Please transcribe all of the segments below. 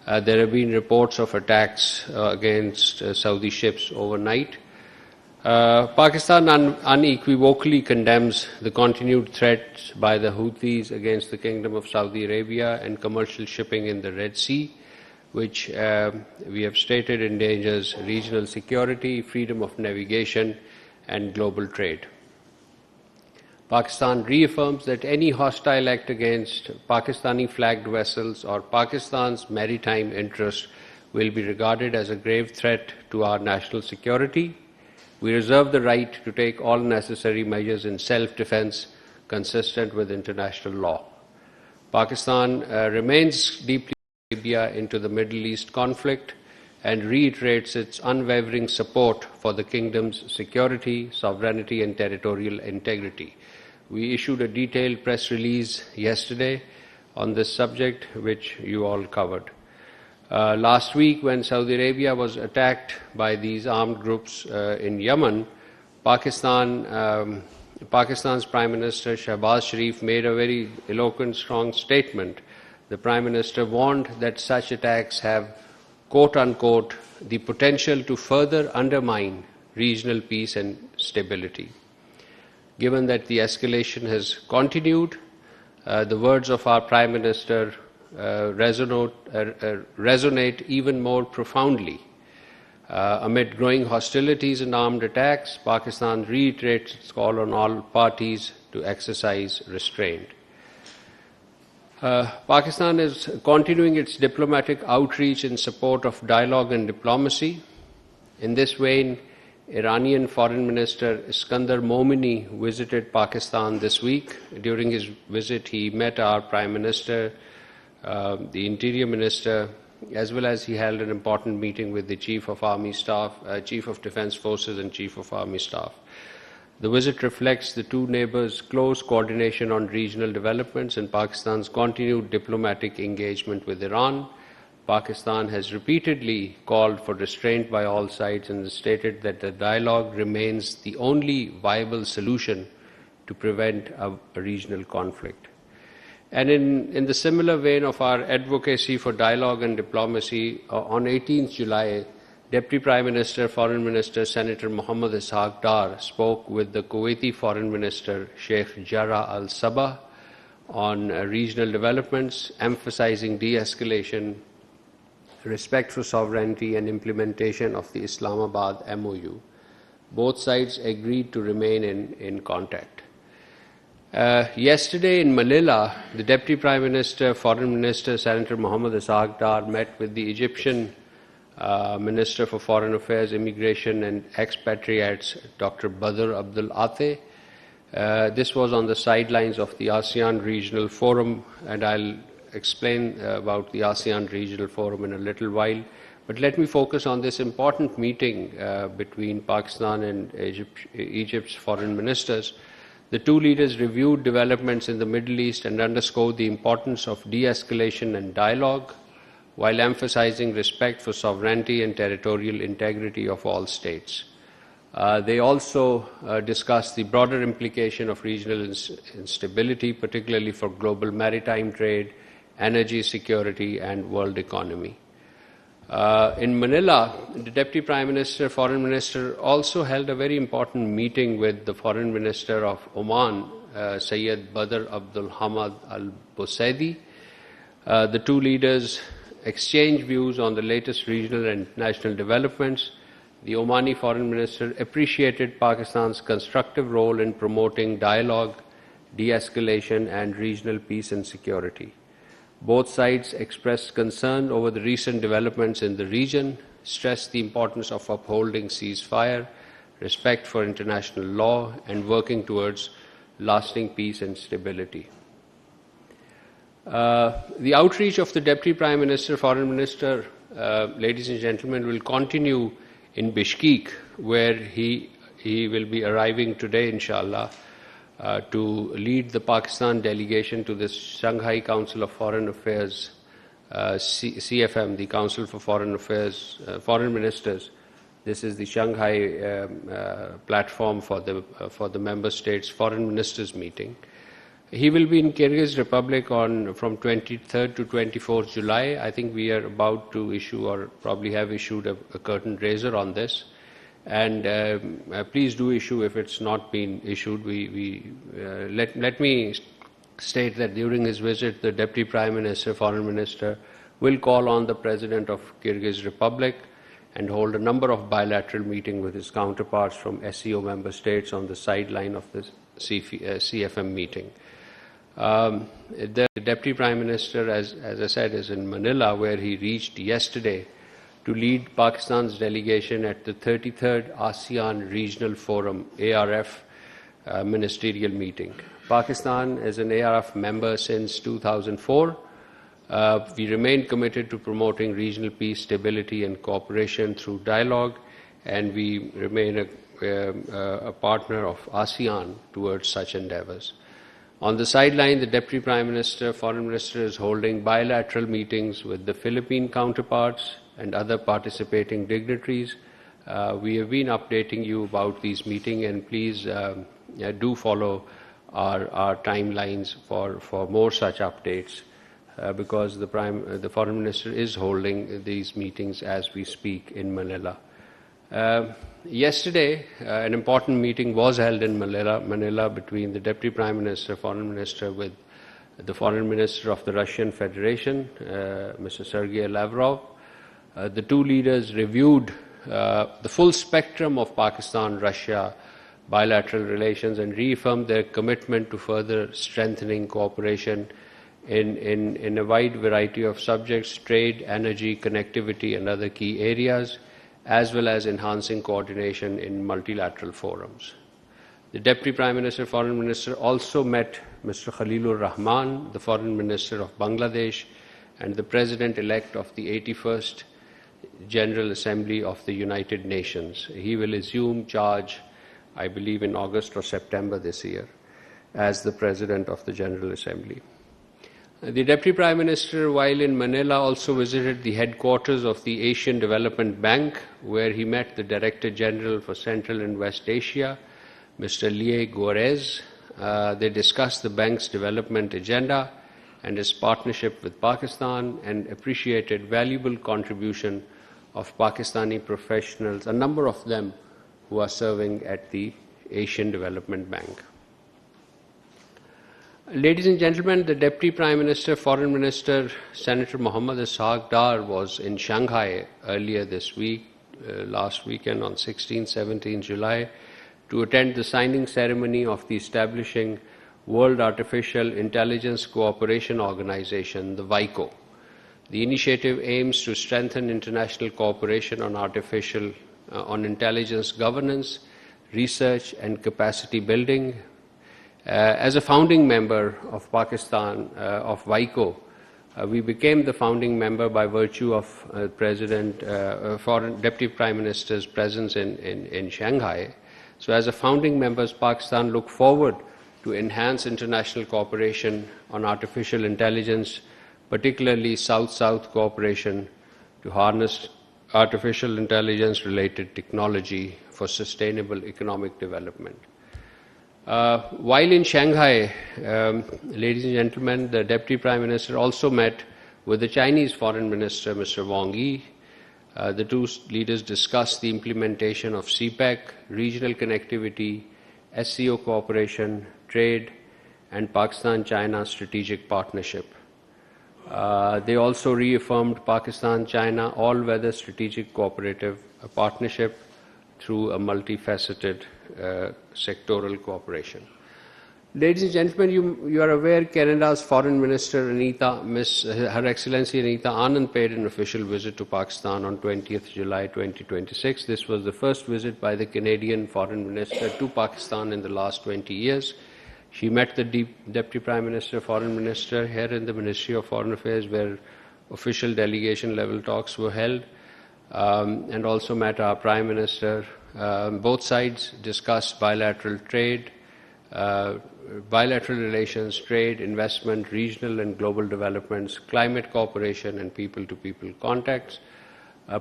There have been reports of attacks against Saudi ships overnight. Pakistan unequivocally condemns the continued threats by the Houthis against the Kingdom of Saudi Arabia and commercial shipping in the Red Sea, which we have stated endangers regional security, freedom of navigation, and global trade. Pakistan reaffirms that any hostile act against Pakistani-flagged vessels or Pakistan's maritime interests will be regarded as a grave threat to our national security. We reserve the right to take all necessary measures in self-defense consistent with international law. Pakistan remains deeply into the Middle East conflict and reiterates its unwavering support for the kingdom's security, sovereignty, and territorial integrity. We issued a detailed press release yesterday on this subject, which you all covered. Last week, when Saudi Arabia was attacked by these armed groups in Yemen, Pakistan's Prime Minister Shehbaz Sharif made a very eloquent, strong statement. The Prime Minister warned that such attacks have, quote-unquote, the potential to further undermine regional peace and stability. Given that the escalation has continued, the words of our Prime Minister resonate even more profoundly. Amid growing hostilities and armed attacks, Pakistan reiterates its call on all parties to exercise restraint. Pakistan is continuing its diplomatic outreach in support of dialogue and diplomacy. In this vein, Iranian Foreign Minister Iskandar Momini visited Pakistan this week. During his visit, he met our Prime Minister, the Interior Minister, as well as he held an important meeting with the Chief of Army Staff, Chief of Defence Forces and Chief of Army Staff. The visit reflects the two neighbours' close coordination on regional developments and Pakistan's continued diplomatic engagement with Iran. Pakistan has repeatedly called for restraint by all sides and stated that the dialogue remains the only viable solution to prevent a regional conflict. And in the similar vein of our advocacy for dialogue and diplomacy, on 18th July, Deputy Prime Minister, Foreign Minister, Senator Mohammad Ishaq Dar spoke with the Kuwaiti Foreign Minister, Sheikh Jarrah Al Sabah, on regional developments, emphasizing de-escalation, respect for sovereignty and implementation of the Islamabad MOU. Both sides agreed to remain in contact. Yesterday in Manila, the Deputy Prime Minister, Foreign Minister, Senator Mohammad Ishaq Dar met with the Egyptian Minister for Foreign Affairs, Immigration and Expatriates, Dr. Badr Abdul Ateh. This was on the sidelines of the ASEAN Regional Forum, and I'll explain about the ASEAN Regional Forum in a little while. But let me focus on this important meeting between Pakistan and Egypt's foreign ministers. The two leaders reviewed developments in the Middle East and underscored the importance of de-escalation and dialogue, while emphasizing respect for sovereignty and territorial integrity of all states. They also discussed the broader implication of regional instability, particularly for global maritime trade, energy security, and world economy. In Manila, the Deputy Prime Minister, Foreign Minister also held a very important meeting with the Foreign Minister of Oman, Syed Badr Abdul Hamad Al Busaidi. The two leaders exchanged views on the latest regional and national developments. The Omani Foreign Minister appreciated Pakistan's constructive role in promoting dialogue, de-escalation, and regional peace and security. Both sides expressed concern over the recent developments in the region, stressed the importance of upholding ceasefire, respect for international law, and working towards lasting peace and stability. The outreach of the Deputy Prime Minister, Foreign Minister, ladies and gentlemen, will continue in Bishkek, where he will be arriving today, inshallah, to lead the Pakistan delegation to the Shanghai Council of Foreign Affairs, CFM, the Council for Foreign Affairs, Foreign Ministers. This is the Shanghai platform for the member states' foreign ministers meeting. He will be in Kyrgyz Republic from 23rd to 24th July. I think we are about to issue or probably have issued a curtain raiser on this. And please do issue if it's not been issued. Let me state that during his visit, the Deputy Prime Minister, Foreign Minister, will call on the President of Kyrgyz Republic and hold a number of bilateral meetings with his counterparts from SCO member states on the sideline of the CFM meeting. The Deputy Prime Minister, as I said, is in Manila, where he reached yesterday to lead Pakistan's delegation at the 33rd ASEAN Regional Forum, ARF, ministerial meeting. Pakistan is an ARF member since 2004. We remain committed to promoting regional peace, stability and cooperation through dialogue, and we remain a partner of ASEAN towards such endeavors. On the sideline, the Deputy Prime Minister, Foreign Minister is holding bilateral meetings with the Philippine counterparts and other participating dignitaries. We have been updating you about these meetings, and please do follow our timelines for more such updates, because the Foreign Minister is holding these meetings as we speak in Manila. Yesterday, an important meeting was held in Manila between the Deputy Prime Minister, Foreign Minister, with the Foreign Minister of the Russian Federation, Mr. Sergei Lavrov. The two leaders reviewed the full spectrum of Pakistan-Russia bilateral relations and reaffirmed their commitment to further strengthening cooperation in a wide variety of subjects: trade, energy, connectivity and other key areas, as well as enhancing coordination in multilateral forums. The Deputy Prime Minister, Foreign Minister also met Mr. Khalilur Rahman, the Foreign Minister of Bangladesh and the President-elect of the 81st General Assembly of the United Nations. He will assume charge, I believe, in August or September this year as the President of the General Assembly. The Deputy Prime Minister, while in Manila, also visited the headquarters of the Asian Development Bank, where he met the Director General for Central and West Asia, Mr. Lie Gorez. They discussed the bank's development agenda and its partnership with Pakistan, and appreciated valuable contribution of Pakistani professionals, a number of them who are serving at the Asian Development Bank. Ladies and gentlemen, the Deputy Prime Minister, Foreign Minister, Senator Mohammad Ishaq Dar was in Shanghai earlier this week, last weekend on 16-17 July, to attend the signing ceremony of the establishing World Artificial Intelligence Cooperation Organization, the WICO. The initiative aims to strengthen international cooperation on intelligence governance, research and capacity building. As a founding member of Pakistan, of WICO, we became the founding member by virtue of Deputy Prime Minister's presence in Shanghai. So as a founding member, Pakistan look forward to enhance international cooperation on artificial intelligence, particularly South-South cooperation, to harness artificial intelligence-related technology for sustainable economic development. While in Shanghai, ladies and gentlemen, the Deputy Prime Minister also met with the Chinese Foreign Minister, Mr. Wang Yi. The two leaders discussed the implementation of CPEC, regional connectivity, SCO cooperation, trade, and Pakistan-China strategic partnership. They also reaffirmed Pakistan-China all-weather strategic cooperative partnership through a multifaceted sectoral cooperation. Ladies and gentlemen, you are aware Canada's Foreign Minister Her Excellency Anita Anand paid an official visit to Pakistan on 20th July 2026. This was the first visit by the Canadian Foreign Minister to Pakistan in the last 20 years. She met the Deputy Prime Minister, Foreign Minister here in the Ministry of Foreign Affairs, where official delegation level talks were held, and also met our Prime Minister. Both sides discussed bilateral trade, bilateral relations, trade, investment, regional and global developments, climate cooperation and people-to-people contacts.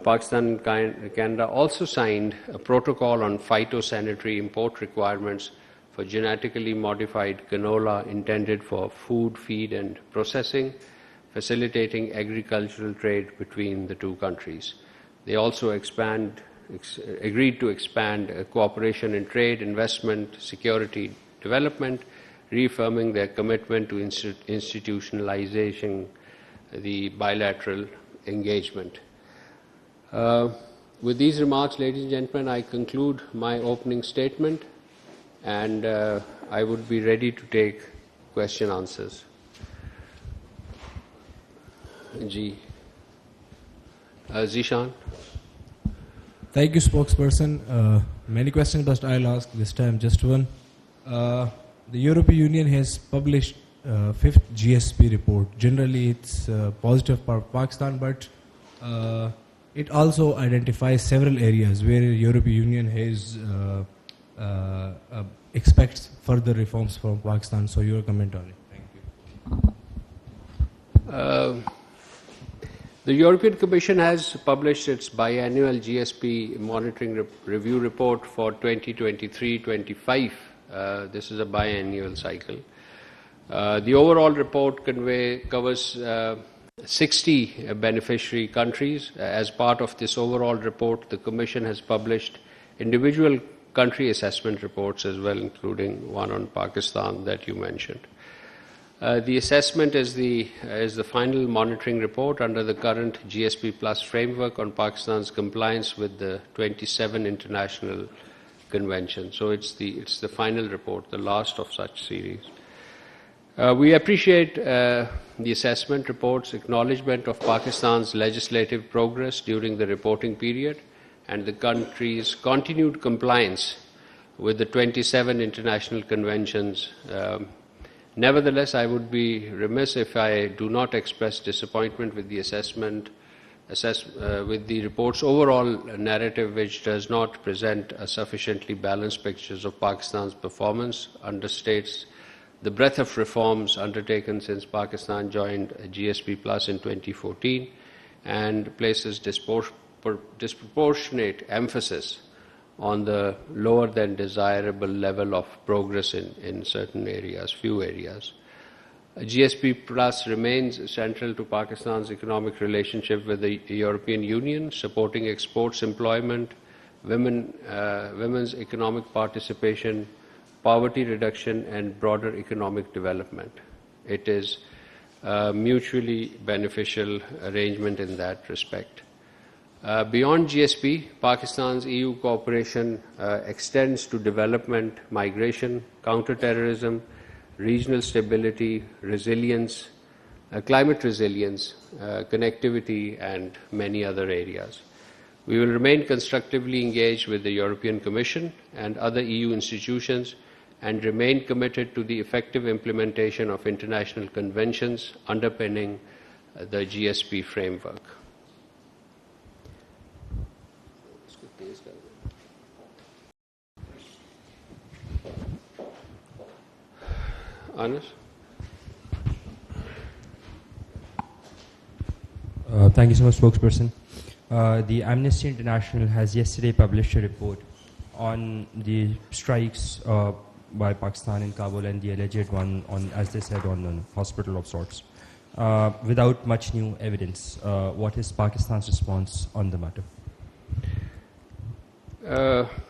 Pakistan and Canada also signed a protocol on phytosanitary import requirements for genetically modified canola intended for food, feed and processing, facilitating agricultural trade between the two countries. They also agreed to expand cooperation in trade, investment, security, development, reaffirming their commitment to institutionalizing the bilateral engagement. With these remarks, ladies and gentlemen, I conclude my opening statement, and I would be ready to take question answers. Zishan. Thank you, spokesperson. Many questions, but I'll ask this time just one. The European Union has published fifth GSP report. Generally, it's positive for Pakistan, but it also identifies several areas where the European Union has expects further reforms from Pakistan. So, your comment on it. Thank you. The European Commission has published its biannual GSP monitoring review report for 2023-25. This is a biannual cycle. The overall report covers 60 beneficiary countries. As part of this overall report, the Commission has published individual country assessment reports as well, including one on Pakistan that you mentioned. The assessment is the final monitoring report under the current GSP Plus framework on Pakistan's compliance with the 27 international conventions. So it's the final report, the last of such series. We appreciate the assessment report's acknowledgement of Pakistan's legislative progress during the reporting period and the country's continued compliance with the 27 international conventions. Nevertheless, I would be remiss if I do not express disappointment with the with the report's overall narrative, which does not present a sufficiently balanced picture of Pakistan's performance, understates the breadth of reforms undertaken since Pakistan joined GSP Plus in 2014, and places disproportionate emphasis on the lower than desirable level of progress in certain areas, few areas. GSP Plus remains central to Pakistan's economic relationship with the European Union, supporting exports, employment, women's economic participation, poverty reduction, and broader economic development. It is a mutually beneficial arrangement in that respect. Beyond GSP, Pakistan's EU cooperation extends to development, migration, counterterrorism, regional stability, resilience, climate resilience, connectivity, and many other areas. We will remain constructively engaged with the European Commission and other EU institutions and remain committed to the effective implementation of international conventions underpinning the GSP framework. Anas? Thank you so much, spokesperson. The Amnesty International has yesterday published a report on the strikes by Pakistan in Kabul and the alleged one on, as they said, on a hospital of sorts. Without much new evidence, what is Pakistan's response on the matter?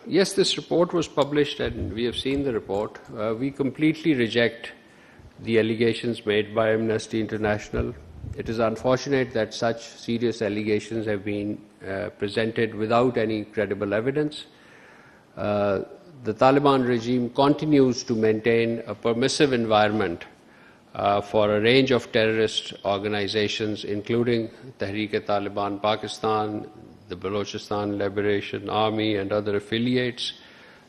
Yes, this report was published and we have seen the report. We completely reject the allegations made by Amnesty International. It is unfortunate that such serious allegations have been presented without any credible evidence. The Taliban regime continues to maintain a permissive environment for a range of terrorist organizations, including Tehreek-e-Taliban Pakistan, the Balochistan Liberation Army and other affiliates.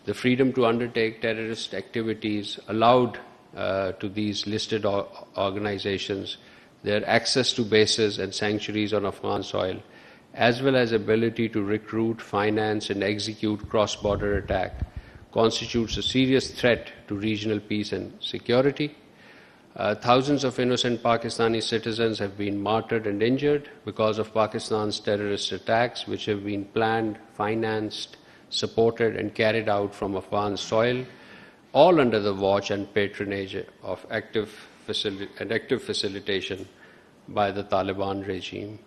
The freedom to undertake terrorist activities allowed to these listed organizations, their access to bases and sanctuaries on Afghan soil, as well as ability to recruit, finance and execute cross-border attack, constitutes a serious threat to regional peace and security. Thousands of innocent Pakistani citizens have been martyred and injured because of Pakistan's terrorist attacks, which have been planned, financed, supported and carried out from Afghan soil. all under the watch and patronage of active facilitation by the Taliban regime.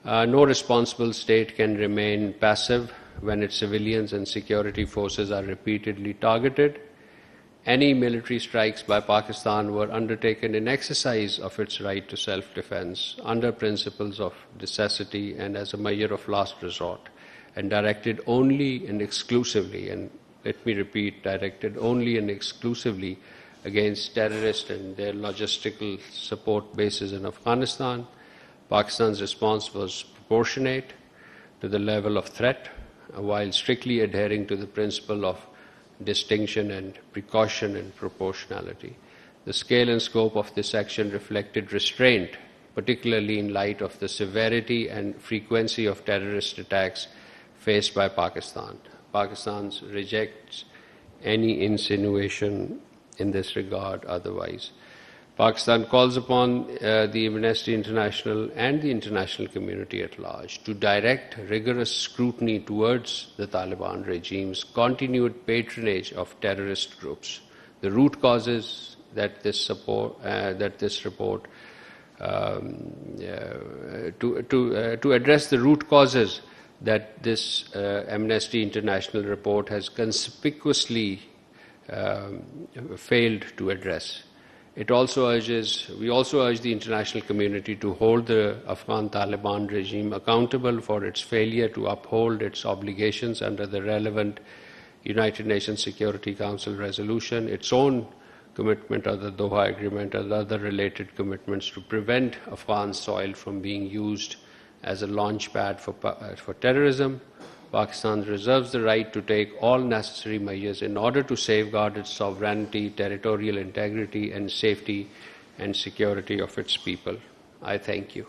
No responsible state can remain passive when its civilians and security forces are repeatedly targeted. Any military strikes by Pakistan were undertaken in exercise of its right to self-defense under principles of necessity and as a measure of last resort, and directed only and exclusively, and let me repeat, directed only and exclusively against terrorists and their logistical support bases in Afghanistan. Pakistan's response was proportionate to the level of threat, while strictly adhering to the principle of distinction and precaution and proportionality. The scale and scope of this action reflected restraint, particularly in light of the severity and frequency of terrorist attacks faced by Pakistan. Pakistan rejects any insinuation in this regard otherwise. Pakistan calls upon the Amnesty International and the international community at large to direct rigorous scrutiny towards the Taliban regime's continued patronage of terrorist groups. The root causes that this report to address the root causes that this Amnesty International report has conspicuously failed to address. We also urge the international community to hold the Afghan Taliban regime accountable for its failure to uphold its obligations under the relevant United Nations Security Council resolution, its own commitment of the Doha Agreement and other related commitments to prevent Afghan soil from being used as a launchpad for terrorism. Pakistan reserves the right to take all necessary measures in order to safeguard its sovereignty, territorial integrity, and safety and security of its people. I thank you.